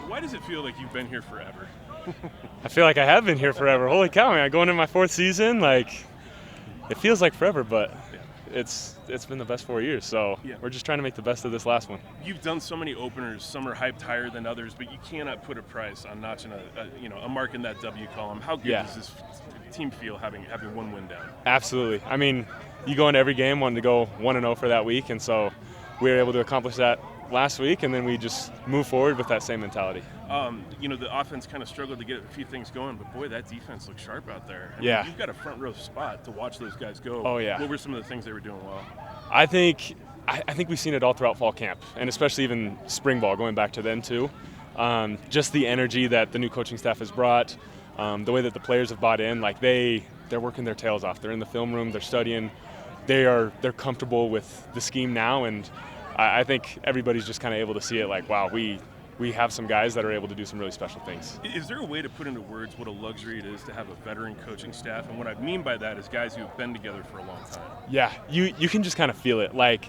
Why does it feel like you've been here forever? I feel like I have been here forever. Holy cow, man! Going into my 4th season, like it feels like forever, but it's been the best 4 years. So we're just trying to make the best of this last one. You've done so many openers. Some are hyped higher than others, but you cannot put a price on notching a mark in that W column. How good does this team feel having one win down? Absolutely. I mean, you go into every game wanting to go 1-0 for that week, and so we were able to accomplish that last week, and then we just move forward with that same mentality. The offense kind of struggled to get a few things going, but boy, that defense looks sharp out there. I mean, you've got a front row spot to watch those guys go. Oh yeah. What were some of the things they were doing well? I think we've seen it all throughout fall camp, and especially even spring ball, going back to then too. Just the energy that the new coaching staff has brought, the way that the players have bought in, like they're working their tails off. They're in the film room, they're studying, they're comfortable with the scheme now, and I think everybody's just kind of able to see it like, wow, we have some guys that are able to do some really special things. Is there a way to put into words what a luxury it is to have a veteran coaching staff? And what I mean by that is guys who have been together for a long time. Yeah, you can just kind of feel it. Like,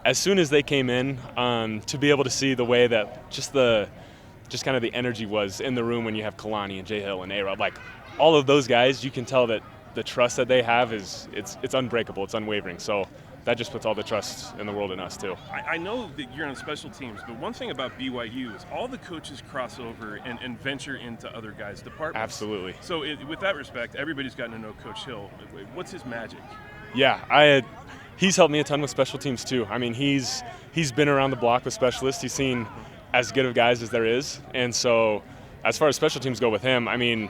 as soon as they came in, to be able to see the way that just kind of the energy was in the room when you have Kalani and Jay Hill and A-Rod, like all of those guys, you can tell that the trust that they have it's unbreakable, it's unwavering. So that just puts all the trust in the world in us too. I know that you're on special teams, but one thing about BYU is all the coaches cross over and venture into other guys' departments. Absolutely. So with that respect, everybody's gotten to know Coach Hill. What's his magic? Yeah, he's helped me a ton with special teams too. I mean, he's been around the block with specialists. He's seen as good of guys as there is. And so as far as special teams go with him, I mean,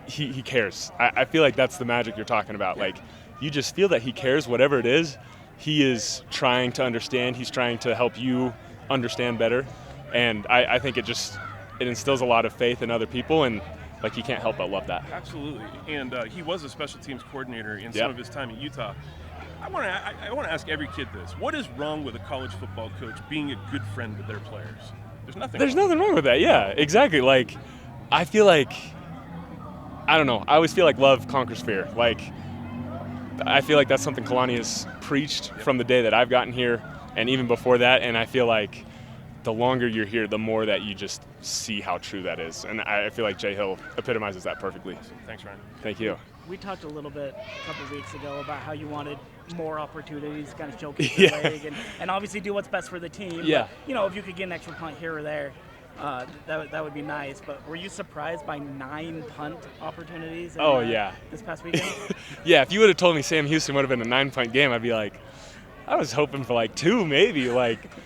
he cares. I feel like that's the magic you're talking about. Like, you just feel that he cares, whatever it is. He is trying to understand. He's trying to help you understand better. And I think it instills a lot of faith in other people, and like you can't help but love that. Absolutely. And he was a special teams coordinator in some of his time at Utah. I want to ask every kid this. What is wrong with a college football coach being a good friend with their players? There's nothing wrong with that. Yeah, exactly. Like, I feel like, I don't know, I always feel like love conquers fear. Like, I feel like that's something Kalani has preached from the day that I've gotten here and even before that, and I feel like the longer you're here, the more that you just see how true that is. And I feel like Jay Hill epitomizes that perfectly. Awesome. Thanks, Ryan. Thank you. We talked a little bit a couple of weeks ago about how you wanted more opportunities, kind of showcase your leg, and obviously do what's best for the team. Yeah. But, if you could get an extra punt here or there, that would be nice. But were you surprised by 9 punt opportunities this past weekend? Yeah, if you would have told me Sam Houston would have been a 9-punt game, I'd be like, I was hoping for like 2 maybe.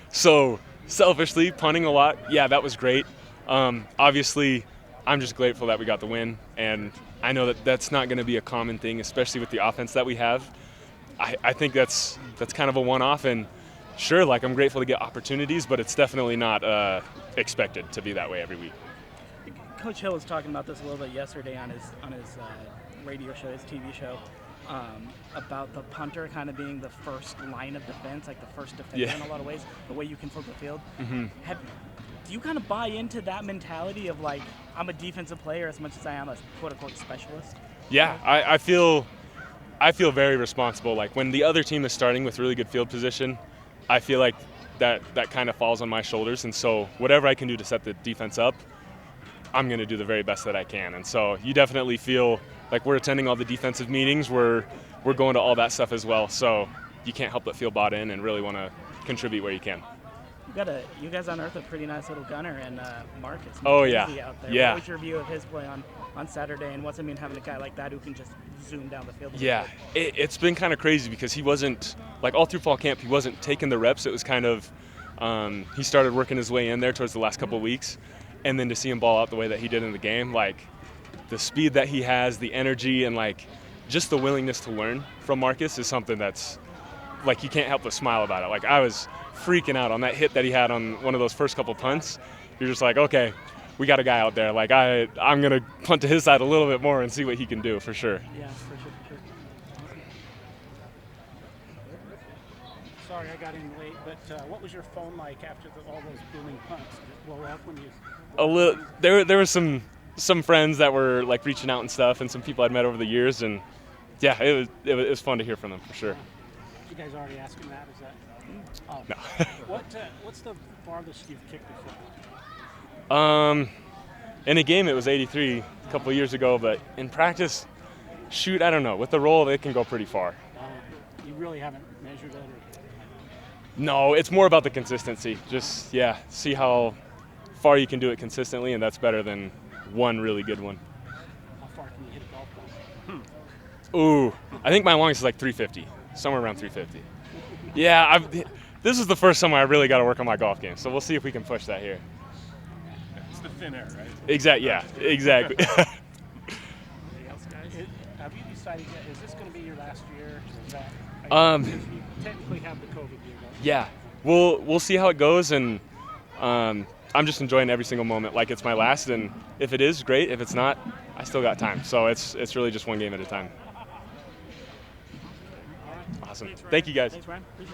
So selfishly, punting a lot, yeah, that was great. Obviously, I'm just grateful that we got the win, and I know that that's not going to be a common thing, especially with the offense that we have. I think that's kind of a one-off, and sure, I'm grateful to get opportunities, but it's definitely not expected to be that way every week. Coach Hill was talking about this a little bit yesterday on his radio show, his TV show, about the punter kind of being the first line of defense, like the first defender in a lot of ways, the way you can flip the field. Mm-hmm. Do you kind of buy into that mentality of I'm a defensive player as much as I am a quote-unquote specialist? Yeah, I feel very responsible. Like, when the other team is starting with really good field position, I feel like that kind of falls on my shoulders. And so whatever I can do to set the defense up, I'm going to do the very best that I can. And so you definitely feel like we're attending all the defensive meetings. We're going to all that stuff as well. So you can't help but feel bought in and really want to contribute where you can. You guys unearthed a pretty nice little gunner in Marcus. Oh, yeah. Out there. Yeah. What was your view of his play on Saturday, and what's it mean having a guy like that who can just zoom down the field? Yeah, it's been kind of crazy because he wasn't, all through fall camp, he wasn't taking the reps. It was kind of, he started working his way in there towards the last couple of weeks, and then to see him ball out the way that he did in the game, the speed that he has, the energy, and just the willingness to learn from Marcus is something that's, you can't help but smile about it. I was freaking out on that hit that he had on one of those first couple punts. You're just like, okay, we got a guy out there. I'm going to punt to his side a little bit more and see what he can do for sure. Yeah, for sure. Sorry I got in late, but what was your phone like after all those booming punts? Did it blow up when you... A little. There were some friends that were reaching out and stuff, and some people I'd met over the years, and yeah, it was fun to hear from them for sure. You guys already asking that? Is that? No. What's the farthest you've kicked a football? In a game, it was 83 a couple of years ago, but in practice, shoot, I don't know. With the roll, it can go pretty far. You really haven't measured it? Or? No, it's more about the consistency. Just, yeah, see how far you can do it consistently, and that's better than one really good one. How far can you hit a golf ball? Ooh, I think my longest is like 350, somewhere around 350. Yeah, this is the first summer I really got to work on my golf game, so we'll see if we can push that here. It's the thin air, right? Exactly. Yeah, exactly. Anything else, guys? Have you decided yet? Is this going to be your last year? Or is that, because you technically have the COVID year, don't you? Yeah, we'll see how it goes, and I'm just enjoying every single moment like it's my last. And if it is, great. If it's not, I still got time. So it's really just one game at a time. Awesome. Thank you, guys. Thanks, Ryan. Appreciate it.